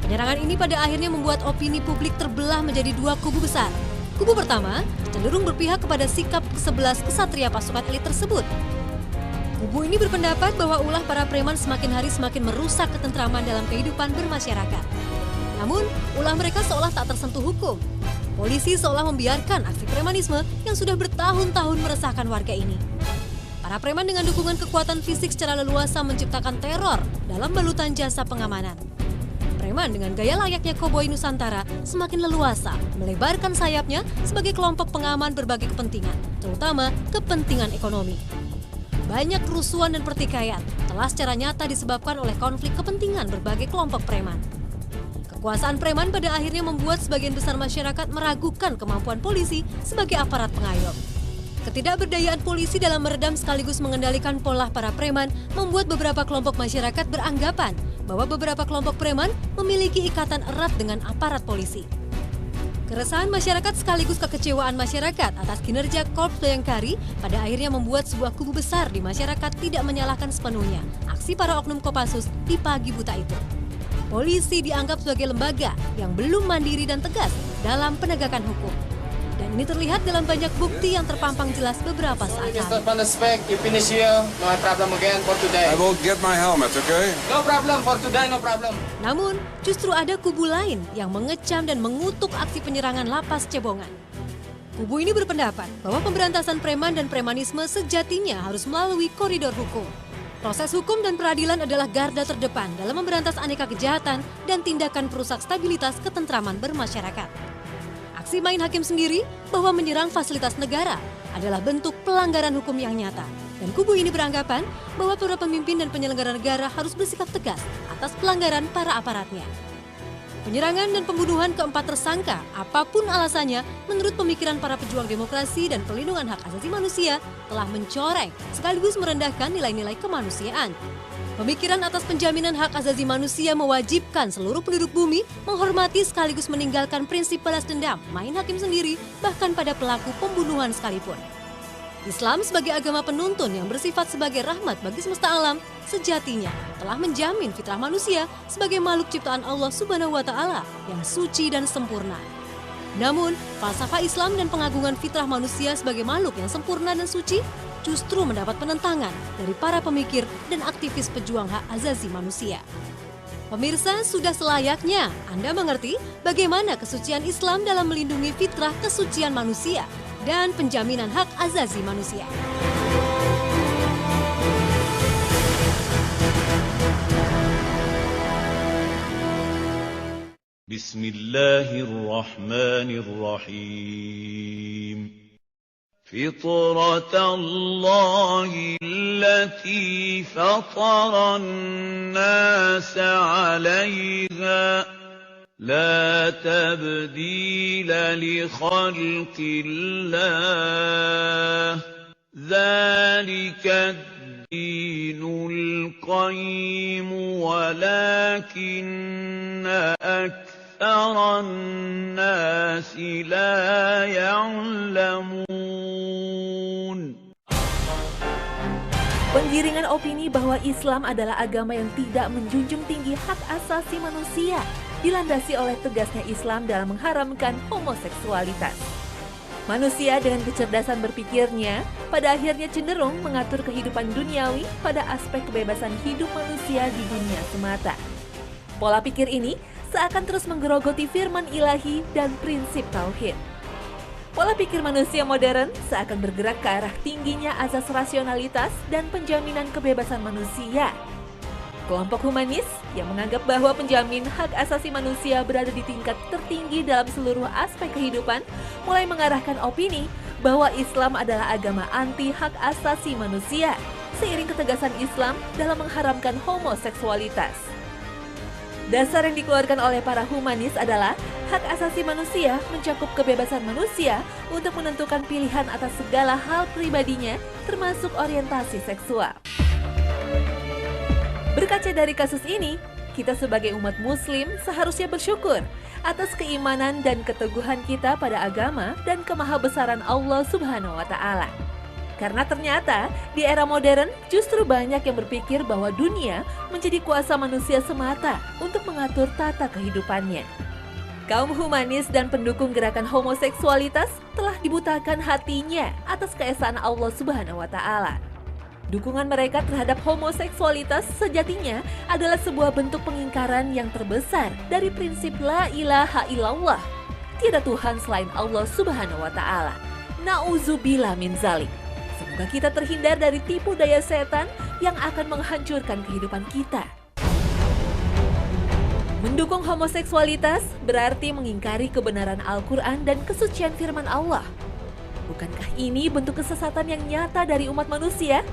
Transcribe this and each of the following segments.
Penyerangan ini pada akhirnya membuat opini publik terbelah menjadi dua kubu besar. Kubu pertama cenderung berpihak kepada sikap ke-11 kesatria pasukan elit tersebut. Kubu ini berpendapat bahwa ulah para preman semakin hari semakin merusak ketentraman dalam kehidupan bermasyarakat. Namun, ulah mereka seolah tak tersentuh hukum. Polisi seolah membiarkan aksi premanisme yang sudah bertahun-tahun meresahkan warga ini. Para preman dengan dukungan kekuatan fisik secara leluasa menciptakan teror dalam balutan jasa pengamanan. Preman dengan gaya layaknya koboi Nusantara semakin leluasa melebarkan sayapnya sebagai kelompok pengaman berbagai kepentingan, terutama kepentingan ekonomi. Banyak kerusuhan dan pertikaian telah secara nyata disebabkan oleh konflik kepentingan berbagai kelompok preman. Kekuasaan preman pada akhirnya membuat sebagian besar masyarakat meragukan kemampuan polisi sebagai aparat pengayom. Ketidakberdayaan polisi dalam meredam sekaligus mengendalikan pola para preman membuat beberapa kelompok masyarakat beranggapan bahwa beberapa kelompok preman memiliki ikatan erat dengan aparat polisi. Keresahan masyarakat sekaligus kekecewaan masyarakat atas kinerja Korps Bayangkari pada akhirnya membuat sebuah kubu besar di masyarakat tidak menyalahkan sepenuhnya aksi para oknum Kopassus di pagi buta itu. Polisi dianggap sebagai lembaga yang belum mandiri dan tegas dalam penegakan hukum. Dan ini terlihat dalam banyak bukti yang terpampang jelas beberapa saat lalu. Mr. Van der Speck, you finish here. No problem again for today. I will get my helmet, okay? No problem for today, no problem. Namun, justru ada kubu lain yang mengecam dan mengutuk aksi penyerangan lapas Cebongan. Kubu ini berpendapat bahwa pemberantasan preman dan premanisme sejatinya harus melalui koridor hukum. Proses hukum dan peradilan adalah garda terdepan dalam memberantas aneka kejahatan dan tindakan perusak stabilitas ketentraman bermasyarakat. Aksi main hakim sendiri bahwa menyerang fasilitas negara adalah bentuk pelanggaran hukum yang nyata. Dan kubu ini beranggapan bahwa para pemimpin dan penyelenggara negara harus bersikap tegas atas pelanggaran para aparatnya. Penyerangan dan pembunuhan keempat tersangka, apapun alasannya, menurut pemikiran para pejuang demokrasi dan perlindungan hak asasi manusia, telah mencoreng sekaligus merendahkan nilai-nilai kemanusiaan. Pemikiran atas penjaminan hak asasi manusia mewajibkan seluruh penduduk bumi menghormati sekaligus meninggalkan prinsip balas dendam, main hakim sendiri, bahkan pada pelaku pembunuhan sekalipun. Islam sebagai agama penuntun yang bersifat sebagai rahmat bagi semesta alam, sejatinya telah menjamin fitrah manusia sebagai makhluk ciptaan Allah Subhanahu wa Ta'ala yang suci dan sempurna. Namun, falsafah Islam dan pengagungan fitrah manusia sebagai makhluk yang sempurna dan suci justru mendapat penentangan dari para pemikir dan aktivis pejuang hak asasi manusia. Pemirsa, sudah selayaknya Anda mengerti bagaimana kesucian Islam dalam melindungi fitrah kesucian manusia dan penjaminan hak asasi manusia. Bismillahirrahmanirrahim. فطرة الله التي فطر الناس عليها لا تبديل لخلق الله ذلك الدين القيم ولكن أكثر الناس لا يعلمون. Penggiringan opini bahwa Islam adalah agama yang tidak menjunjung tinggi hak asasi manusia dilandasi oleh tegasnya Islam dalam mengharamkan homoseksualitas. Manusia dengan kecerdasan berpikirnya pada akhirnya cenderung mengatur kehidupan duniawi pada aspek kebebasan hidup manusia di dunia semata. Pola pikir ini seakan terus menggerogoti firman ilahi dan prinsip tauhid. Pola pikir manusia modern seakan bergerak ke arah tingginya azas rasionalitas dan penjaminan kebebasan manusia. Kelompok humanis yang menganggap bahwa penjamin hak asasi manusia berada di tingkat tertinggi dalam seluruh aspek kehidupan, mulai mengarahkan opini bahwa Islam adalah agama anti hak asasi manusia, seiring ketegasan Islam dalam mengharamkan homoseksualitas. Dasar yang dikeluarkan oleh para humanis adalah hak asasi manusia mencakup kebebasan manusia untuk menentukan pilihan atas segala hal pribadinya, termasuk orientasi seksual. Berkaca dari kasus ini, kita sebagai umat muslim seharusnya bersyukur atas keimanan dan keteguhan kita pada agama dan kemahabesaran Allah Subhanahu wa Ta'ala. Karena ternyata di era modern justru banyak yang berpikir bahwa dunia menjadi kuasa manusia semata untuk mengatur tata kehidupannya. Kaum humanis dan pendukung gerakan homoseksualitas telah dibutakan hatinya atas keesaan Allah Subhanahu wa Ta'ala. Dukungan mereka terhadap homoseksualitas sejatinya adalah sebuah bentuk pengingkaran yang terbesar dari prinsip la ilaha illallah. Tiada Tuhan selain Allah Subhanahu wa Ta'ala. Na'udzubillah min zalik. Semoga kita terhindar dari tipu daya setan yang akan menghancurkan kehidupan kita. Mendukung homoseksualitas berarti mengingkari kebenaran Al-Quran dan kesucian firman Allah. Bukankah ini bentuk kesesatan yang nyata dari umat manusia?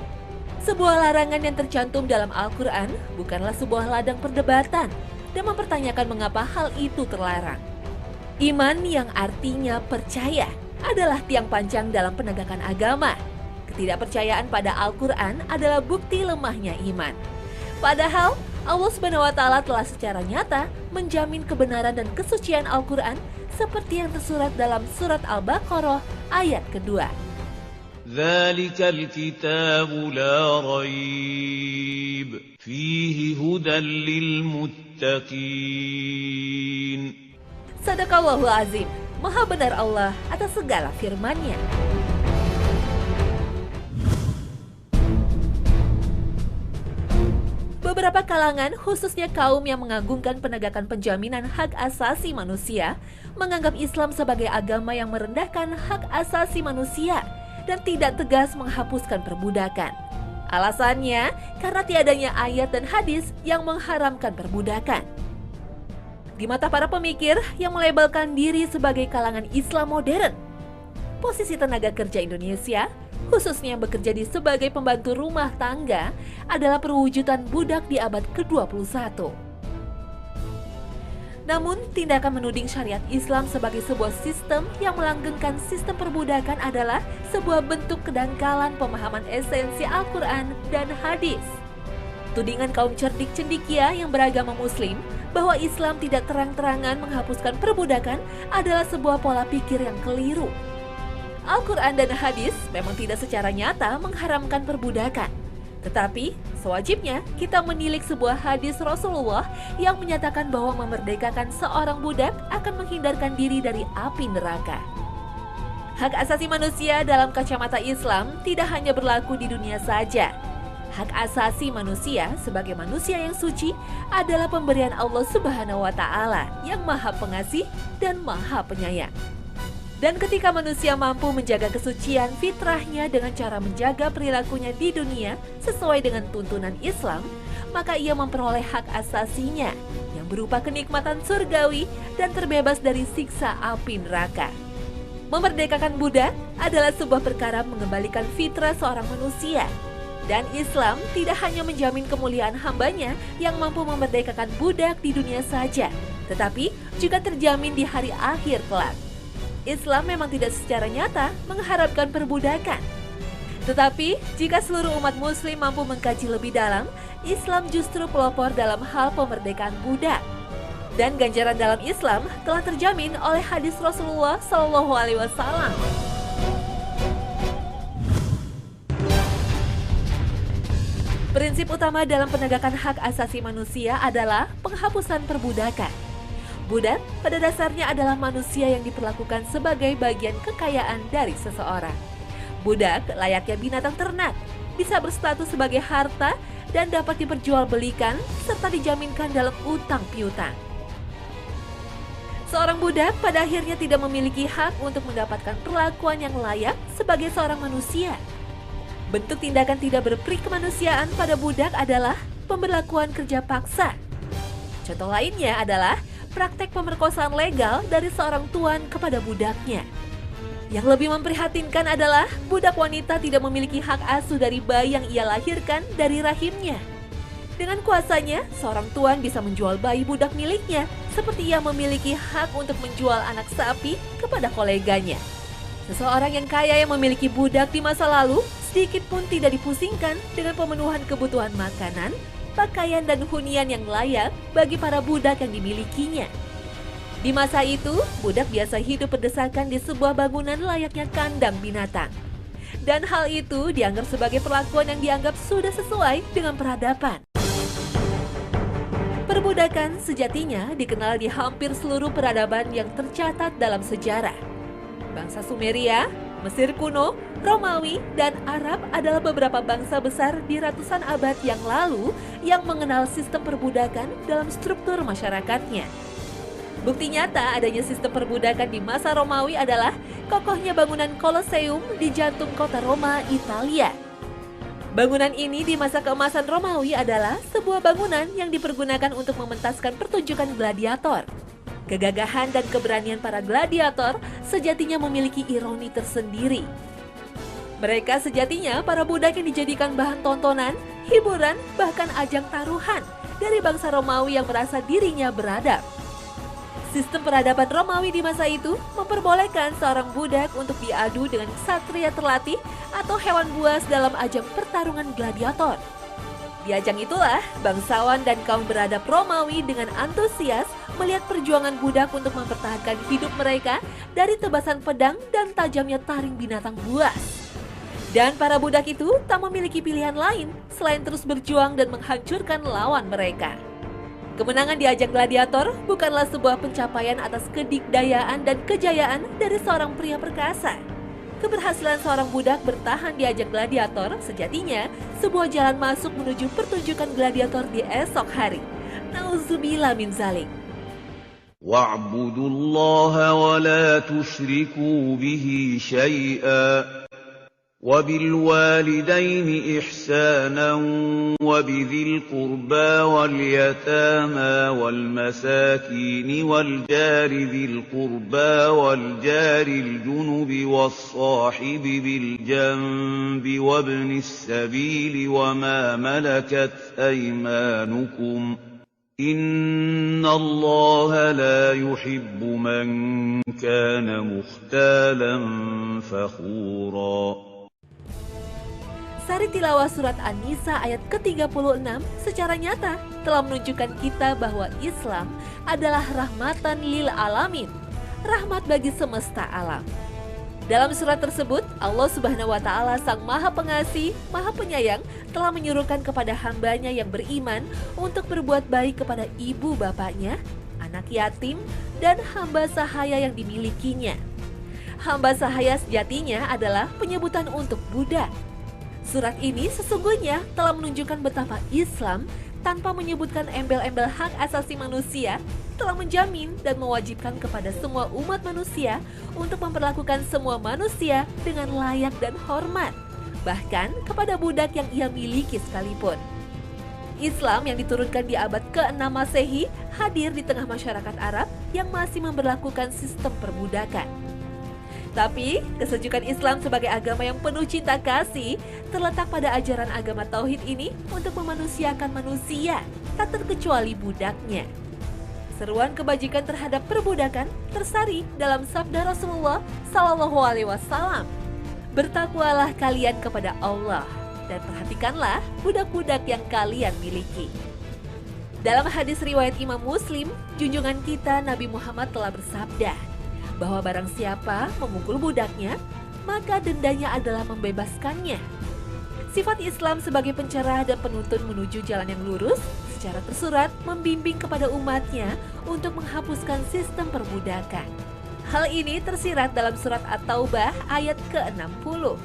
Sebuah larangan yang tercantum dalam Al-Quran bukanlah sebuah ladang perdebatan dan mempertanyakan mengapa hal itu terlarang. Iman yang artinya percaya adalah tiang panjang dalam penegakan agama. Ketidakpercayaan pada Al-Quran adalah bukti lemahnya iman. Padahal Allah Subhanahu wa Ta'ala telah secara nyata menjamin kebenaran dan kesucian Al-Quran seperti yang tersurat dalam surat Al-Baqarah ayat kedua. ذَلِكَ الْكِتَابُ لَا رَيْبَ فِيهِ هُدًى لِلْمُتَّقِينَ. Sadaqallahul azim, maha benar Allah atas segala firman-Nya. Beberapa kalangan, khususnya kaum yang mengagungkan penegakan penjaminan hak asasi manusia, menganggap Islam sebagai agama yang merendahkan hak asasi manusia dan tidak tegas menghapuskan perbudakan. Alasannya, karena tiadanya ayat dan hadis yang mengharamkan perbudakan. Di mata para pemikir yang melabelkan diri sebagai kalangan Islam modern, posisi tenaga kerja Indonesia, khususnya yang bekerja sebagai pembantu rumah tangga, adalah perwujudan budak di abad ke-21. Namun, tindakan menuding syariat Islam sebagai sebuah sistem yang melanggengkan sistem perbudakan adalah sebuah bentuk kedangkalan pemahaman esensi Al-Quran dan hadis. Tudingan kaum cerdik cendekia yang beragama Muslim bahwa Islam tidak terang-terangan menghapuskan perbudakan adalah sebuah pola pikir yang keliru. Al-Quran dan hadis memang tidak secara nyata mengharamkan perbudakan. Tetapi, sewajibnya kita menilik sebuah hadis Rasulullah yang menyatakan bahwa memerdekakan seorang budak akan menghindarkan diri dari api neraka. Hak asasi manusia dalam kacamata Islam tidak hanya berlaku di dunia saja. Hak asasi manusia sebagai manusia yang suci adalah pemberian Allah Subhanahu wa Ta'ala yang Maha Pengasih dan Maha Penyayang. Dan ketika manusia mampu menjaga kesucian fitrahnya dengan cara menjaga perilakunya di dunia sesuai dengan tuntunan Islam, maka ia memperoleh hak asasinya yang berupa kenikmatan surgawi dan terbebas dari siksa api neraka. Memerdekakan budak adalah sebuah perkara mengembalikan fitrah seorang manusia. Dan Islam tidak hanya menjamin kemuliaan hambanya yang mampu memerdekakan budak di dunia saja, tetapi juga terjamin di hari akhir kelak. Islam memang tidak secara nyata mengharapkan perbudakan. Tetapi, jika seluruh umat muslim mampu mengkaji lebih dalam, Islam justru pelopor dalam hal pemerdekaan budak. Dan ganjaran dalam Islam telah terjamin oleh hadis Rasulullah SAW. Prinsip utama dalam penegakan hak asasi manusia adalah penghapusan perbudakan. Budak pada dasarnya adalah manusia yang diperlakukan sebagai bagian kekayaan dari seseorang. Budak layaknya binatang ternak, bisa berstatus sebagai harta dan dapat diperjualbelikan serta dijaminkan dalam utang piutang. Seorang budak pada akhirnya tidak memiliki hak untuk mendapatkan perlakuan yang layak sebagai seorang manusia. Bentuk tindakan tidak berperi kemanusiaan pada budak adalah pemberlakuan kerja paksa. Contoh lainnya adalah praktek pemerkosaan legal dari seorang tuan kepada budaknya. Yang lebih memprihatinkan adalah budak wanita tidak memiliki hak asuh dari bayi yang ia lahirkan dari rahimnya. Dengan kuasanya, seorang tuan bisa menjual bayi budak miliknya, seperti ia memiliki hak untuk menjual anak sapi kepada koleganya. Seseorang yang kaya yang memiliki budak di masa lalu, sedikit pun tidak dipusingkan dengan pemenuhan kebutuhan makanan, pakaian dan hunian yang layak bagi para budak yang dimilikinya. Di masa itu, budak biasa hidup berdesakan di sebuah bangunan layaknya kandang binatang. Dan hal itu dianggap sebagai perlakuan yang dianggap sudah sesuai dengan peradaban. Perbudakan sejatinya dikenal di hampir seluruh peradaban yang tercatat dalam sejarah. Bangsa Sumeria, Mesir kuno, Romawi, dan Arab adalah beberapa bangsa besar di ratusan abad yang lalu yang mengenal sistem perbudakan dalam struktur masyarakatnya. Bukti nyata adanya sistem perbudakan di masa Romawi adalah kokohnya bangunan Colosseum di jantung kota Roma, Italia. Bangunan ini di masa keemasan Romawi adalah sebuah bangunan yang dipergunakan untuk mementaskan pertunjukan gladiator. Kegagahan dan keberanian para gladiator sejatinya memiliki ironi tersendiri. Mereka sejatinya para budak yang dijadikan bahan tontonan, hiburan, bahkan ajang taruhan dari bangsa Romawi yang merasa dirinya beradab. Sistem peradaban Romawi di masa itu memperbolehkan seorang budak untuk diadu dengan ksatria terlatih atau hewan buas dalam ajang pertarungan gladiator. Di ajang itulah, bangsawan dan kaum beradab Romawi dengan antusias melihat perjuangan budak untuk mempertahankan hidup mereka dari tebasan pedang dan tajamnya taring binatang buas. Dan para budak itu tak memiliki pilihan lain selain terus berjuang dan menghancurkan lawan mereka. Kemenangan di ajang gladiator bukanlah sebuah pencapaian atas kedikdayaan dan kejayaan dari seorang pria perkasa. Keberhasilan seorang budak bertahan di ajang gladiator sejatinya sebuah jalan masuk menuju pertunjukan gladiator di esok hari. Nauzubillah min zalik. وَاعْبُدُوا اللَّهَ وَلَا تُشْرِكُوا بِهِ شَيْئًا وَبِالْوَالِدَيْنِ إِحْسَانًا وَبِذِي الْقُرْبَى وَالْيَتَامَى وَالْمَسَاكِينِ وَالْجَارِ ذِي الْقُرْبَى وَالْجَارِ الْجُنُبِ وَالصَّاحِبِ بِالْجَنبِ وَابْنِ السَّبِيلِ وَمَا مَلَكَتْ أَيْمَانُكُمْ إِنَّ اللَّهَ لَا يُحِبُّ مَنْ كَانَ مُخْتَالًا فَخُورًا. Sari tilawah surat An-Nisa ayat ke-36 secara nyata telah menunjukkan kita bahwa Islam adalah rahmatan lil alamin, rahmat bagi semesta alam. Dalam surat tersebut, Allah Subhanahu wa Ta'ala, Sang Maha Pengasih, Maha Penyayang, telah menyuruhkan kepada hambanya yang beriman untuk berbuat baik kepada ibu bapaknya, anak yatim, dan hamba sahaya yang dimilikinya. Hamba sahaya sejatinya adalah penyebutan untuk budak. Surat ini sesungguhnya telah menunjukkan betapa Islam tanpa menyebutkan embel-embel hak asasi manusia telah menjamin dan mewajibkan kepada semua umat manusia untuk memperlakukan semua manusia dengan layak dan hormat, bahkan kepada budak yang ia miliki sekalipun. Islam yang diturunkan di abad ke-6 Masehi hadir di tengah masyarakat Arab yang masih memberlakukan sistem perbudakan. Tapi, kesejukan Islam sebagai agama yang penuh cinta kasih terletak pada ajaran agama Tauhid ini untuk memanusiakan manusia, tak terkecuali budaknya. Seruan kebajikan terhadap perbudakan tersari dalam sabda Rasulullah Sallallahu Alaihi Wasallam. Bertakwalah kalian kepada Allah dan perhatikanlah budak-budak yang kalian miliki. Dalam hadis riwayat Imam Muslim, junjungan kita Nabi Muhammad telah bersabda bahwa barang siapa memukul budaknya, maka dendanya adalah membebaskannya. Sifat Islam sebagai pencerah dan penuntun menuju jalan yang lurus secara tersurat membimbing kepada umatnya untuk menghapuskan sistem perbudakan. Hal ini tersirat dalam surat At-Taubah ayat ke-60.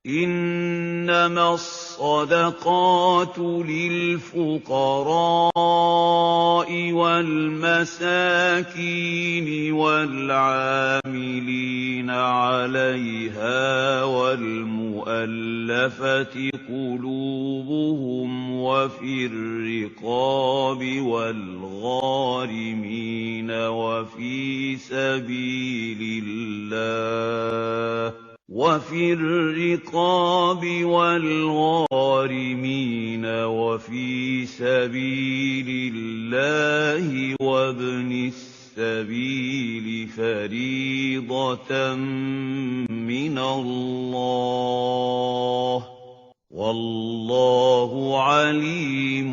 إنما الصدقات للفقراء والمساكين والعاملين عليها والمؤلفة قلوبهم وفي الرقاب والغارمين وفي سبيل الله وفي الرقاب والغارمين وفي سبيل الله وابن السبيل فريضة من الله والله عليم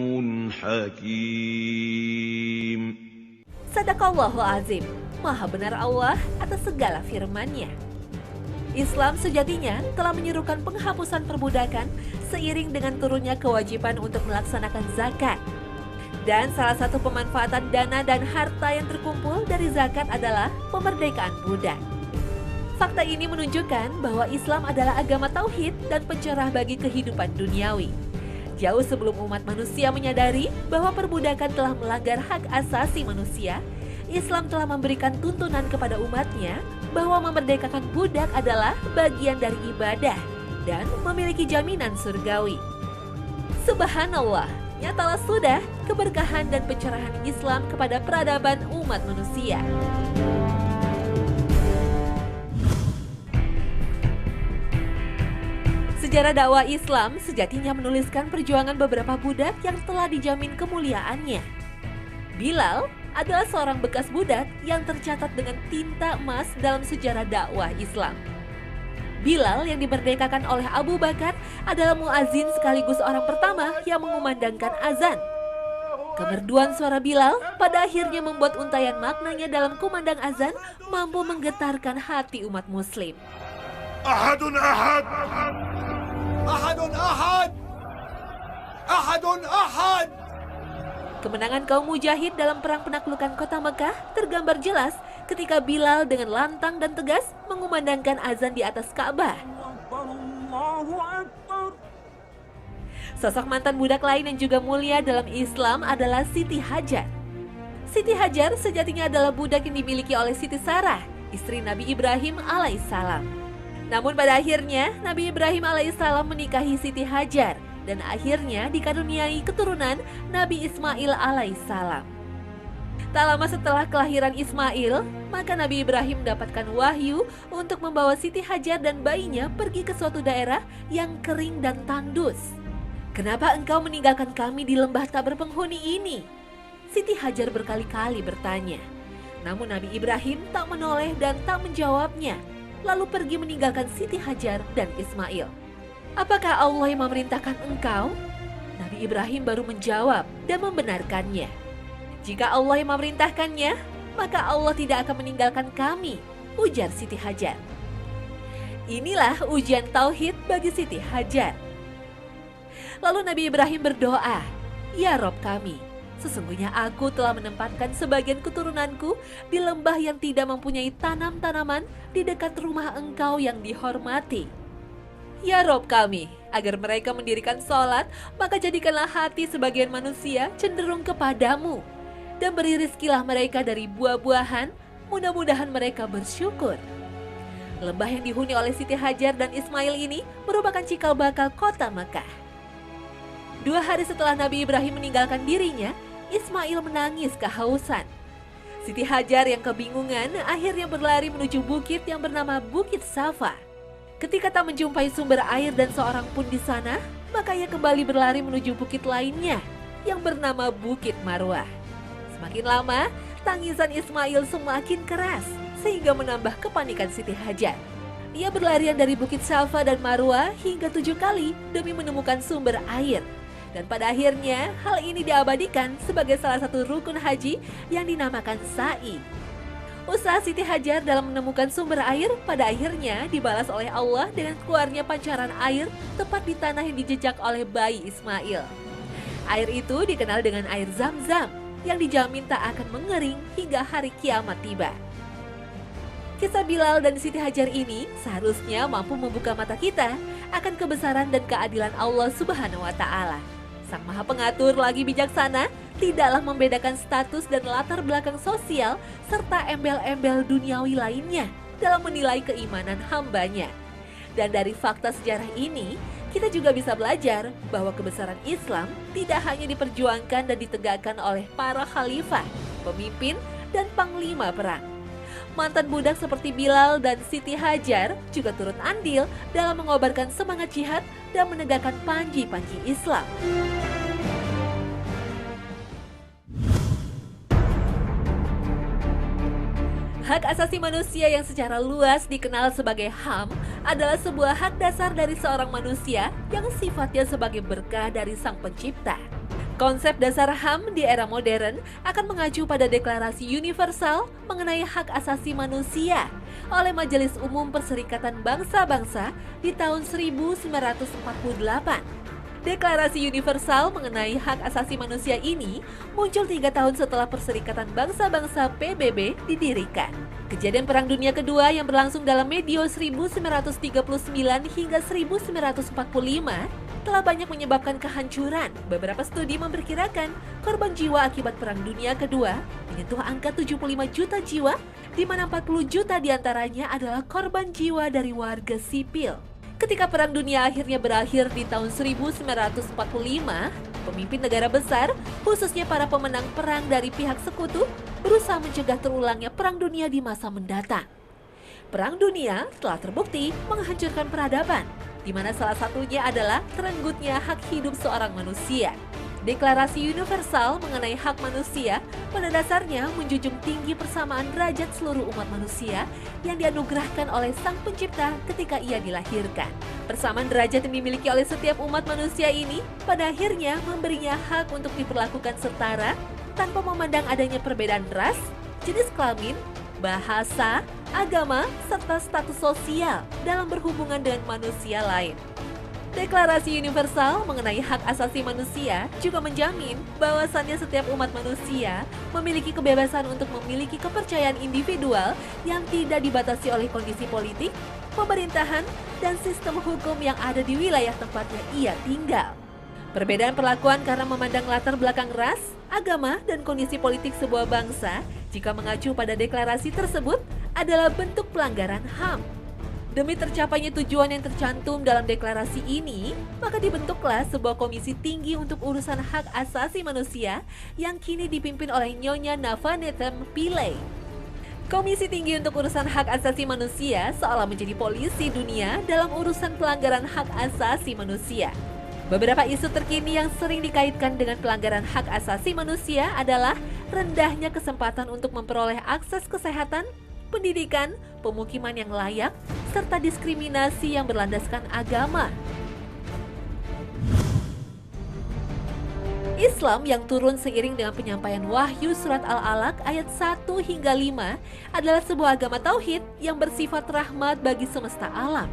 حكيم. Sadaqallahul Azim, Maha benar Allah atas segala firman-Nya. Islam sejatinya telah menyerukan penghapusan perbudakan seiring dengan turunnya kewajiban untuk melaksanakan zakat. Dan salah satu pemanfaatan dana dan harta yang terkumpul dari zakat adalah pemerdekaan budak. Fakta ini menunjukkan bahwa Islam adalah agama tauhid dan pencerah bagi kehidupan duniawi. Jauh sebelum umat manusia menyadari bahwa perbudakan telah melanggar hak asasi manusia, Islam telah memberikan tuntunan kepada umatnya bahwa memerdekakan budak adalah bagian dari ibadah dan memiliki jaminan surgawi. Subhanallah, nyatalah sudah keberkahan dan pencerahan Islam kepada peradaban umat manusia. Sejarah dakwah Islam sejatinya menuliskan perjuangan beberapa budak yang telah dijamin kemuliaannya. Bilal adalah seorang bekas budak yang tercatat dengan tinta emas dalam sejarah dakwah Islam. Bilal yang dimerdekakan oleh Abu Bakar adalah muazin sekaligus orang pertama yang mengumandangkan azan. Kemerduan suara Bilal pada akhirnya membuat untayan maknanya dalam kumandang azan mampu menggetarkan hati umat muslim. Ahadun ahad! Ahadun ahad! Ahadun ahad! Kemenangan kaum mujahid dalam perang penaklukan kota Mekah tergambar jelas ketika Bilal dengan lantang dan tegas mengumandangkan azan di atas Ka'bah. Sosok mantan budak lain yang juga mulia dalam Islam adalah Siti Hajar. Siti Hajar sejatinya adalah budak yang dimiliki oleh Siti Sarah, istri Nabi Ibrahim alaihissalam. Namun pada akhirnya Nabi Ibrahim alaihissalam menikahi Siti Hajar dan akhirnya dikaruniai keturunan Nabi Ismail alaihissalam. Tak lama setelah kelahiran Ismail, maka Nabi Ibrahim mendapatkan wahyu untuk membawa Siti Hajar dan bayinya pergi ke suatu daerah yang kering dan tandus. "Kenapa engkau meninggalkan kami di lembah tak berpenghuni ini?" Siti Hajar berkali-kali bertanya. Namun Nabi Ibrahim tak menoleh dan tak menjawabnya, lalu pergi meninggalkan Siti Hajar dan Ismail. "Apakah Allah yang memerintahkan engkau?" Nabi Ibrahim baru menjawab dan membenarkannya. "Jika Allah yang memerintahkannya, maka Allah tidak akan meninggalkan kami," ujar Siti Hajar. Inilah ujian tauhid bagi Siti Hajar. Lalu Nabi Ibrahim berdoa, "Ya Rob kami, sesungguhnya aku telah menempatkan sebagian keturunanku di lembah yang tidak mempunyai tanam-tanaman di dekat rumah engkau yang dihormati. Ya Rob kami, agar mereka mendirikan sholat, maka jadikanlah hati sebagian manusia cenderung kepadamu. Dan beri rizkilah mereka dari buah-buahan, mudah-mudahan mereka bersyukur." Lembah yang dihuni oleh Siti Hajar dan Ismail ini merupakan cikal bakal kota Makkah. 2 hari setelah Nabi Ibrahim meninggalkan dirinya, Ismail menangis kehausan. Siti Hajar yang kebingungan akhirnya berlari menuju bukit yang bernama Bukit Safa. Ketika tak menjumpai sumber air dan seorang pun di sana, maka ia kembali berlari menuju bukit lainnya yang bernama Bukit Marwah. Semakin lama, tangisan Ismail semakin keras sehingga menambah kepanikan Siti Hajar. Ia berlarian dari Bukit Safa dan Marwah hingga 7 kali demi menemukan sumber air. Dan pada akhirnya, hal ini diabadikan sebagai salah satu rukun haji yang dinamakan sa'i. Usaha Siti Hajar dalam menemukan sumber air pada akhirnya dibalas oleh Allah dengan keluarnya pancaran air tepat di tanah yang dijejak oleh bayi Ismail. Air itu dikenal dengan air Zam-Zam yang dijamin tak akan mengering hingga hari kiamat tiba. Kisah Bilal dan Siti Hajar ini seharusnya mampu membuka mata kita akan kebesaran dan keadilan Allah Subhanahu wa Ta'ala. Sang Maha Pengatur lagi bijaksana, tidaklah membedakan status dan latar belakang sosial serta embel-embel duniawi lainnya dalam menilai keimanan hambanya. Dan dari fakta sejarah ini, kita juga bisa belajar bahwa kebesaran Islam tidak hanya diperjuangkan dan ditegakkan oleh para khalifah, pemimpin, dan panglima perang. Mantan budak seperti Bilal dan Siti Hajar juga turut andil dalam mengobarkan semangat jihad dan menegakkan panji-panji Islam. Hak asasi manusia yang secara luas dikenal sebagai HAM adalah sebuah hak dasar dari seorang manusia yang sifatnya sebagai berkah dari Sang Pencipta. Konsep dasar HAM di era modern akan mengacu pada Deklarasi Universal mengenai hak asasi manusia oleh Majelis Umum Perserikatan Bangsa-Bangsa di tahun 1948. Deklarasi Universal mengenai hak asasi manusia ini muncul 3 tahun setelah Perserikatan Bangsa-Bangsa PBB didirikan. Kejadian Perang Dunia Kedua yang berlangsung dalam medio 1939 hingga 1945 telah banyak menyebabkan kehancuran. Beberapa studi memperkirakan korban jiwa akibat Perang Dunia Kedua menyentuh angka 75 juta jiwa, di mana 40 juta diantaranya adalah korban jiwa dari warga sipil. Ketika Perang Dunia akhirnya berakhir di tahun 1945, pemimpin negara besar, khususnya para pemenang perang dari pihak sekutu, berusaha mencegah terulangnya Perang Dunia di masa mendatang. Perang Dunia telah terbukti menghancurkan peradaban, di mana salah satunya adalah terenggutnya hak hidup seorang manusia. Deklarasi Universal mengenai hak manusia pada dasarnya menjunjung tinggi persamaan derajat seluruh umat manusia yang dianugerahkan oleh Sang Pencipta ketika ia dilahirkan. Persamaan derajat yang dimiliki oleh setiap umat manusia ini pada akhirnya memberinya hak untuk diperlakukan setara tanpa memandang adanya perbedaan ras, jenis kelamin, bahasa, agama, serta status sosial dalam berhubungan dengan manusia lain. Deklarasi Universal mengenai hak asasi manusia juga menjamin bahwasannya setiap umat manusia memiliki kebebasan untuk memiliki kepercayaan individual yang tidak dibatasi oleh kondisi politik, pemerintahan, dan sistem hukum yang ada di wilayah tempatnya ia tinggal. Perbedaan perlakuan karena memandang latar belakang ras, agama, dan kondisi politik sebuah bangsa jika mengacu pada deklarasi tersebut adalah bentuk pelanggaran HAM. Demi tercapainya tujuan yang tercantum dalam deklarasi ini, maka dibentuklah sebuah komisi tinggi untuk urusan hak asasi manusia yang kini dipimpin oleh Nyonya Navanetem Pillay. Komisi Tinggi untuk Urusan Hak Asasi Manusia seolah menjadi polisi dunia dalam urusan pelanggaran hak asasi manusia. Beberapa isu terkini yang sering dikaitkan dengan pelanggaran hak asasi manusia adalah rendahnya kesempatan untuk memperoleh akses kesehatan, pendidikan, pemukiman yang layak, serta diskriminasi yang berlandaskan agama. Islam yang turun seiring dengan penyampaian wahyu surat Al-Alaq ayat 1 hingga 5 adalah sebuah agama tauhid yang bersifat rahmat bagi semesta alam.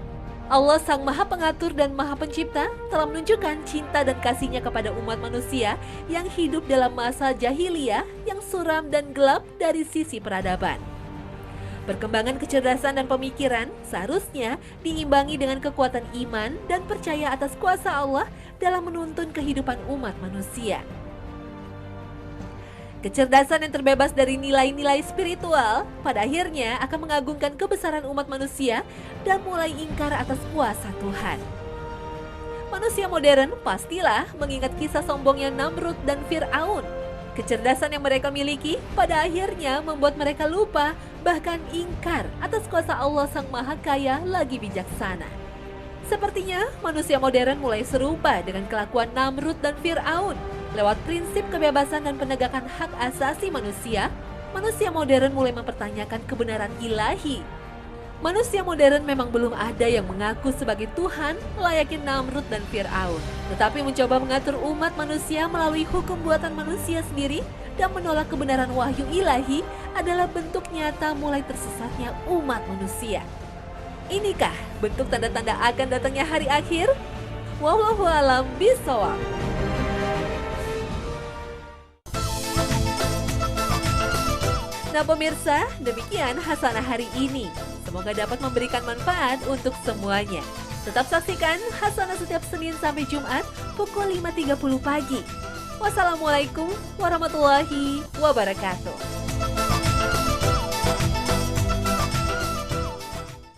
Allah Sang Maha Pengatur dan Maha Pencipta telah menunjukkan cinta dan kasih-Nya kepada umat manusia yang hidup dalam masa jahiliyah yang suram dan gelap dari sisi peradaban. Perkembangan kecerdasan dan pemikiran seharusnya diimbangi dengan kekuatan iman dan percaya atas kuasa Allah dalam menuntun kehidupan umat manusia. Kecerdasan yang terbebas dari nilai-nilai spiritual pada akhirnya akan mengagungkan kebesaran umat manusia dan mulai ingkar atas kuasa Tuhan. Manusia modern pastilah mengingat kisah sombongnya Namrud dan Fir'aun. Kecerdasan yang mereka miliki pada akhirnya membuat mereka lupa, bahkan ingkar atas kuasa Allah Sang Maha Kaya lagi bijaksana. Sepertinya manusia modern mulai serupa dengan kelakuan Namrud dan Fir'aun. Lewat prinsip kebebasan dan penegakan hak asasi manusia, manusia modern mulai mempertanyakan kebenaran ilahi. Manusia modern memang belum ada yang mengaku sebagai Tuhan layaknya Namrud dan Fir'aun, tetapi mencoba mengatur umat manusia melalui hukum buatan manusia sendiri dan menolak kebenaran wahyu ilahi adalah bentuk nyata mulai tersesatnya umat manusia. Inikah bentuk tanda-tanda akan datangnya hari akhir? Wallahu a'lam bishawab. Nah pemirsa, demikian Hasanah hari ini. Semoga dapat memberikan manfaat untuk semuanya. Tetap saksikan Hasanah setiap Senin sampai Jumat pukul 5.30 pagi. Wassalamualaikum warahmatullahi wabarakatuh.